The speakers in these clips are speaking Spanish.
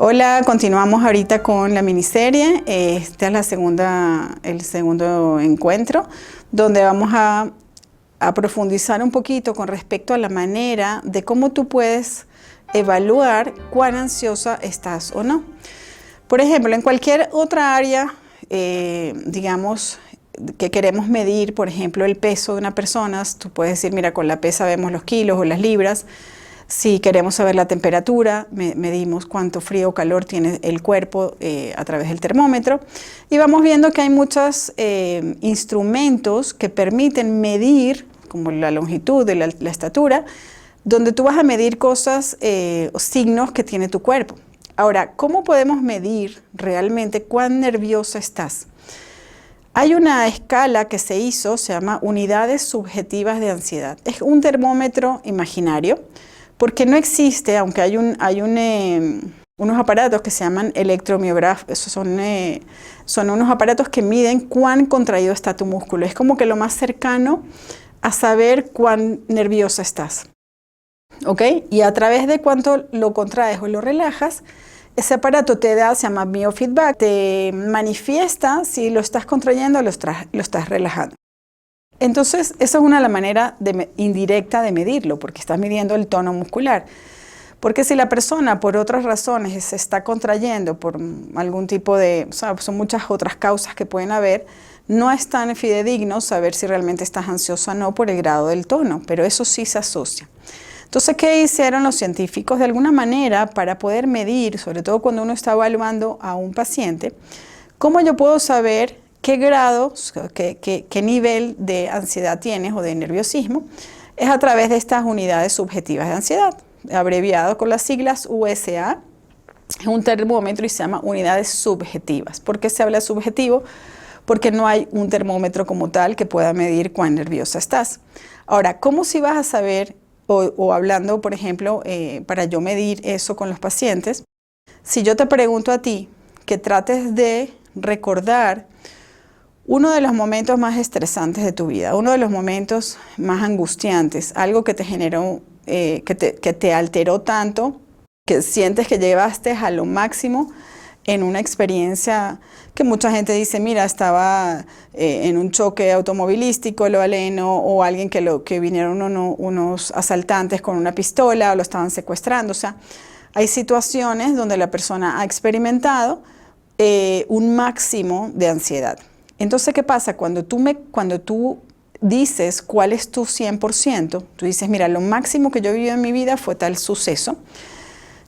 Hola, continuamos ahorita con la miniserie. Esta es el segundo encuentro, donde vamos a profundizar un poquito con respecto a la manera de cómo tú puedes evaluar cuán ansiosa estás o no. Por ejemplo, en cualquier otra área, digamos, que queremos medir, por ejemplo, el peso de una persona, tú puedes decir, mira, con la pesa vemos los kilos o las libras. Si queremos saber la temperatura, medimos cuánto frío o calor tiene el cuerpo a través del termómetro. Y vamos viendo que hay muchos instrumentos que permiten medir, como la longitud de la estatura, donde tú vas a medir cosas o signos que tiene tu cuerpo. Ahora, ¿cómo podemos medir realmente cuán nerviosa estás? Hay una escala que se hizo, se llama Unidades Subjetivas de Ansiedad. Es un termómetro imaginario, porque no existe, aunque hay unos aparatos que se llaman electromiografía. Esos son unos aparatos que miden cuán contraído está tu músculo. Es como que lo más cercano a saber cuán nerviosa estás. ¿Ok? Y a través de cuánto lo contraes o lo relajas, ese aparato te da, se llama biofeedback, te manifiesta si lo estás contrayendo o lo estás relajando. Entonces, esa es una de las maneras indirecta de medirlo, porque estás midiendo el tono muscular. Porque si la persona, por otras razones, se está contrayendo por algún tipo de, o sea, son muchas otras causas que pueden haber, no es tan fidedigno saber si realmente estás ansiosa o no por el grado del tono, pero eso sí se asocia. Entonces, ¿qué hicieron los científicos? De alguna manera, para poder medir, sobre todo cuando uno está evaluando a un paciente, ¿cómo yo puedo saber qué grado, qué nivel de ansiedad tienes o de nerviosismo? Es a través de estas unidades subjetivas de ansiedad, abreviado con las siglas USA. Es un termómetro y se llama unidades subjetivas. ¿Por qué se habla subjetivo? Porque no hay un termómetro como tal que pueda medir cuán nerviosa estás. Ahora, ¿cómo si vas a saber, o hablando, por ejemplo, para yo medir eso con los pacientes? Si yo te pregunto a ti que trates de recordar uno de los momentos más estresantes de tu vida, uno de los momentos más angustiantes, algo que te generó, que te alteró tanto, que sientes que llevaste a lo máximo en una experiencia que mucha gente dice, mira, estaba en un choque automovilístico, lo aleno, o alguien que vinieron unos asaltantes con una pistola o lo estaban secuestrando. O sea, hay situaciones donde la persona ha experimentado un máximo de ansiedad. Entonces, ¿qué pasa? Cuando tú dices cuál es tu 100%, tú dices, mira, lo máximo que yo he vivido en mi vida fue tal suceso,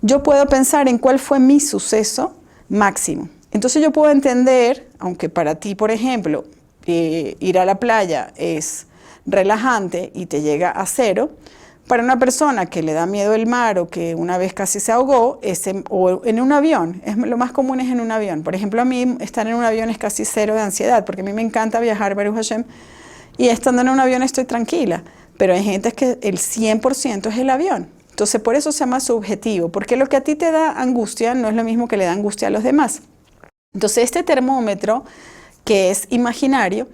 yo puedo pensar en cuál fue mi suceso máximo. Entonces yo puedo entender, aunque para ti, por ejemplo, ir a la playa es relajante y te llega a 0, para una persona que le da miedo el mar o que una vez casi se ahogó, o en un avión, lo más común es en un avión. Por ejemplo, a mí estar en un avión es casi 0 de ansiedad, porque a mí me encanta viajar, Baruch Hashem, y estando en un avión estoy tranquila, pero hay gente que el 100% es el avión. Entonces, por eso se llama subjetivo, porque lo que a ti te da angustia no es lo mismo que le da angustia a los demás. Entonces, este termómetro, que es imaginario,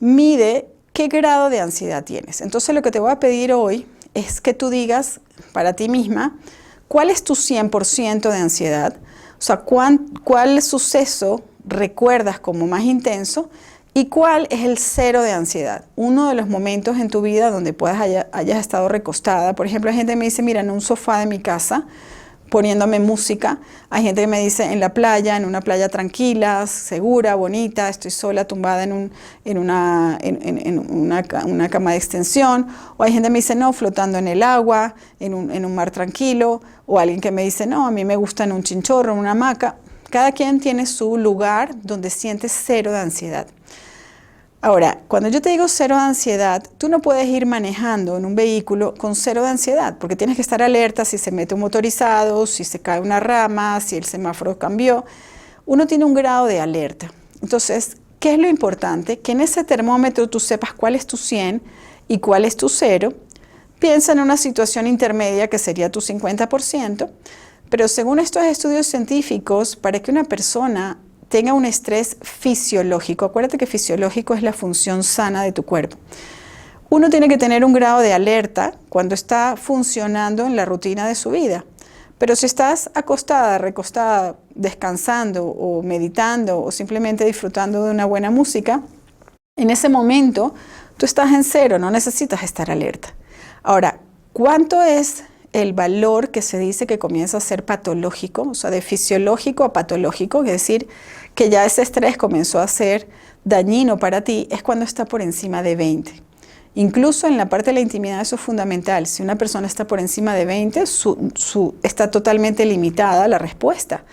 mide qué grado de ansiedad tienes. Entonces, lo que te voy a pedir hoy es que tú digas para ti misma cuál es tu 100% de ansiedad, o sea, cuál suceso recuerdas como más intenso y cuál es el 0 de ansiedad. Uno de los momentos en tu vida donde hayas estado recostada. Por ejemplo, hay gente que me dice, mira, en un sofá de mi casa, poniéndome música. Hay gente que me dice en la playa, en una playa tranquila, segura, bonita, estoy sola, tumbada en una cama de extensión. O hay gente que me dice, no, flotando en el agua, en un mar tranquilo. O alguien que me dice, no, a mí me gusta en un chinchorro, en una hamaca. Cada quien tiene su lugar donde siente 0 de ansiedad. Ahora, cuando yo te digo 0 de ansiedad, tú no puedes ir manejando en un vehículo con 0 de ansiedad, porque tienes que estar alerta si se mete un motorizado, si se cae una rama, si el semáforo cambió. Uno tiene un grado de alerta. Entonces, ¿qué es lo importante? Que en ese termómetro tú sepas cuál es tu 100 y cuál es tu 0. Piensa en una situación intermedia que sería tu 50%, pero según estos estudios científicos, para que una persona tenga un estrés fisiológico, acuérdate que fisiológico es la función sana de tu cuerpo. Uno tiene que tener un grado de alerta cuando está funcionando en la rutina de su vida. Pero si estás acostada, recostada, descansando o meditando o simplemente disfrutando de una buena música, en ese momento tú estás en cero, no necesitas estar alerta. Ahora, ¿cuánto es el valor que se dice que comienza a ser patológico? O sea, de fisiológico a patológico, es decir, que ya ese estrés comenzó a ser dañino para ti, es cuando está por encima de 20. Incluso en la parte de la intimidad eso es fundamental. Si una persona está por encima de 20, está totalmente limitada la respuesta.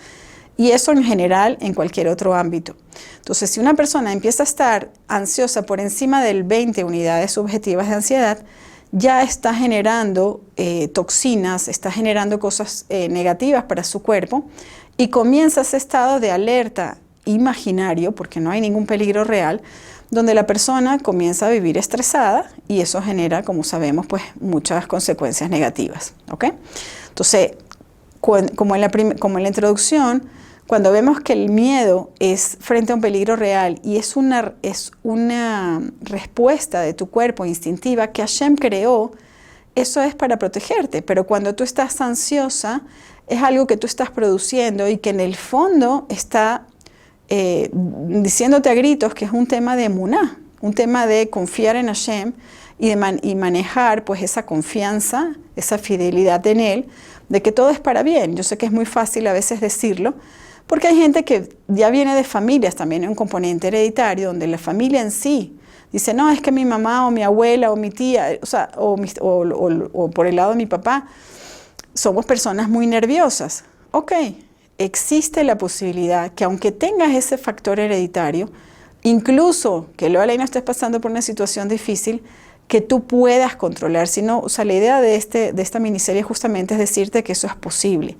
Y eso en general en cualquier otro ámbito. Entonces, si una persona empieza a estar ansiosa por encima del 20 unidades subjetivas de ansiedad, ya está generando toxinas, está generando cosas negativas para su cuerpo y comienza ese estado de alerta imaginario, porque no hay ningún peligro real, donde la persona comienza a vivir estresada y eso genera, como sabemos, pues muchas consecuencias negativas. ¿Ok? Entonces, como en la introducción, cuando vemos que el miedo es frente a un peligro real y es una respuesta de tu cuerpo instintiva que Hashem creó, eso es para protegerte. Pero cuando tú estás ansiosa, es algo que tú estás produciendo y que en el fondo está diciéndote a gritos que es un tema de emuná, un tema de confiar en Hashem y manejar pues esa confianza, esa fidelidad en Él, de que todo es para bien. Yo sé que es muy fácil a veces decirlo, porque hay gente que ya viene de familias, también hay un componente hereditario, donde la familia en sí dice, no, es que mi mamá o mi abuela o mi tía, o por el lado de mi papá, somos personas muy nerviosas. Ok, existe la posibilidad que aunque tengas ese factor hereditario, incluso que luego no estés pasando por una situación difícil, que tú puedas controlar. O sea, la idea de esta miniserie justamente es decirte que eso es posible.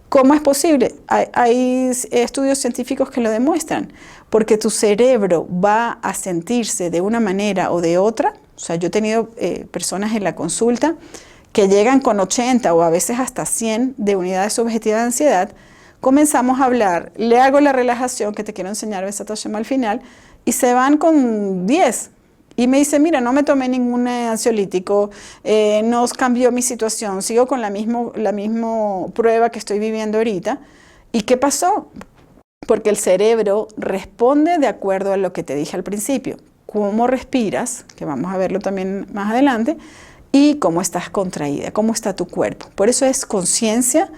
¿Cómo es posible? Hay estudios científicos que lo demuestran, porque tu cerebro va a sentirse de una manera o de otra. O sea, yo he tenido personas en la consulta que llegan con 80 o a veces hasta 100 de unidades subjetivas de ansiedad. Comenzamos a hablar, le hago la relajación que te quiero enseñar Besat Hashem al final, y se van con 10. Y me dice, mira, no me tomé ningún ansiolítico, no cambió mi situación, sigo con la misma prueba que estoy viviendo ahorita. ¿Y qué pasó? Porque el cerebro responde de acuerdo a lo que te dije al principio. Cómo respiras, que vamos a verlo también más adelante, y cómo estás contraída, cómo está tu cuerpo. Por eso es conciencia,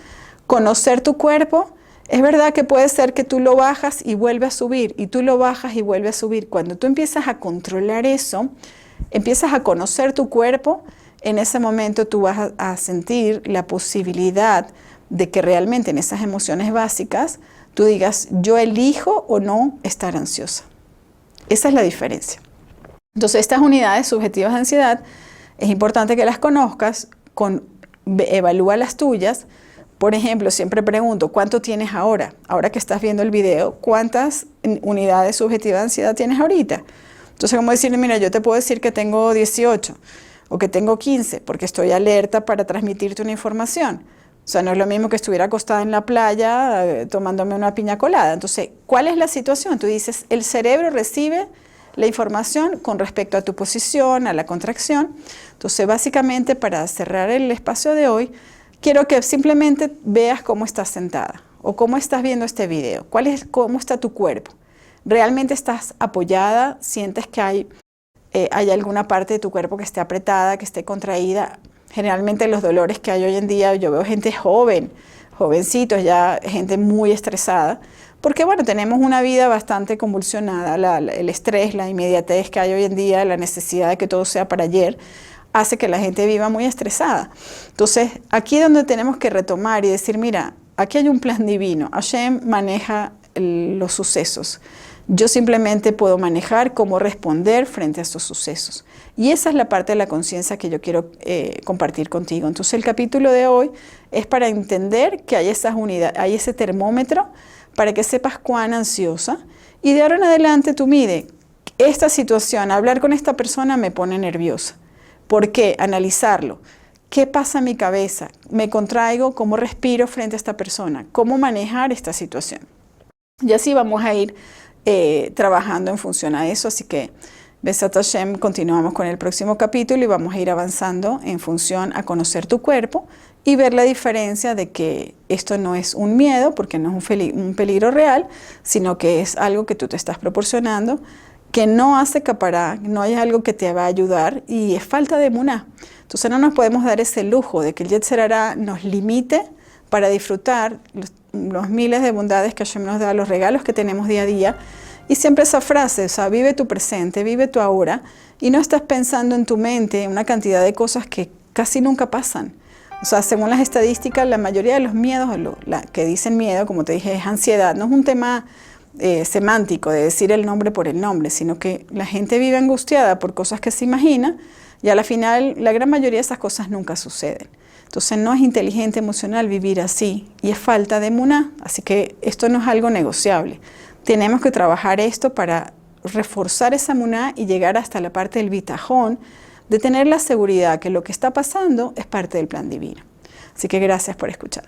conocer tu cuerpo. Es verdad que puede ser que tú lo bajas y vuelve a subir, y tú lo bajas y vuelve a subir. Cuando tú empiezas a controlar eso, empiezas a conocer tu cuerpo, en ese momento tú vas a sentir la posibilidad de que realmente en esas emociones básicas tú digas, yo elijo o no estar ansiosa. Esa es la diferencia. Entonces, estas unidades subjetivas de ansiedad, es importante que las conozcas, evalúa las tuyas. Por ejemplo, siempre pregunto, ¿cuánto tienes ahora? Ahora que estás viendo el video, ¿cuántas unidades subjetivas de ansiedad tienes ahorita? Entonces, como decirle, mira, yo te puedo decir que tengo 18 o que tengo 15 porque estoy alerta para transmitirte una información. O sea, no es lo mismo que estuviera acostada en la playa tomándome una piña colada. Entonces, ¿cuál es la situación? Tú dices, el cerebro recibe la información con respecto a tu posición, a la contracción. Entonces, básicamente, para cerrar el espacio de hoy, quiero que simplemente veas cómo estás sentada o cómo estás viendo este video. ¿Cómo está tu cuerpo? ¿Realmente estás apoyada? ¿Sientes que hay alguna parte de tu cuerpo que esté apretada, que esté contraída? Generalmente los dolores que hay hoy en día, yo veo gente joven, jovencitos, ya gente muy estresada, porque bueno, tenemos una vida bastante convulsionada, el estrés, la inmediatez que hay hoy en día, la necesidad de que todo sea para ayer, hace que la gente viva muy estresada. Entonces, aquí es donde tenemos que retomar y decir, mira, aquí hay un plan divino. Hashem maneja los sucesos. Yo simplemente puedo manejar cómo responder frente a estos sucesos. Y esa es la parte de la conciencia que yo quiero compartir contigo. Entonces, el capítulo de hoy es para entender que hay esas unidades, hay ese termómetro para que sepas cuán ansiosa. Y de ahora en adelante tú mide, esta situación, hablar con esta persona me pone nerviosa. ¿Por qué? Analizarlo. ¿Qué pasa en mi cabeza? ¿Me contraigo? ¿Cómo respiro frente a esta persona? ¿Cómo manejar esta situación? Y así vamos a ir trabajando en función a eso. Así que, Besat Hashem, continuamos con el próximo capítulo y vamos a ir avanzando en función a conocer tu cuerpo y ver la diferencia de que esto no es un miedo, porque no es un peligro real, sino que es algo que tú te estás proporcionando, que no hace capará, no hay algo que te va a ayudar y es falta de emuná. Entonces no nos podemos dar ese lujo de que el Yetzer Hará nos limite para disfrutar los miles de bondades que Hashem nos da, los regalos que tenemos día a día. Y siempre esa frase, o sea, vive tu presente, vive tu ahora, y no estás pensando en tu mente una cantidad de cosas que casi nunca pasan. O sea, según las estadísticas, la mayoría de los miedos, que dicen miedo, como te dije, es ansiedad. No es un tema semántico de decir el nombre por el nombre, sino que la gente vive angustiada por cosas que se imagina y a la final la gran mayoría de esas cosas nunca suceden. Entonces no es inteligente emocional vivir así y es falta de emuná, así que esto no es algo negociable. Tenemos que trabajar esto para reforzar esa emuná y llegar hasta la parte del bitajón, de tener la seguridad que lo que está pasando es parte del plan divino. Así que gracias por escuchar.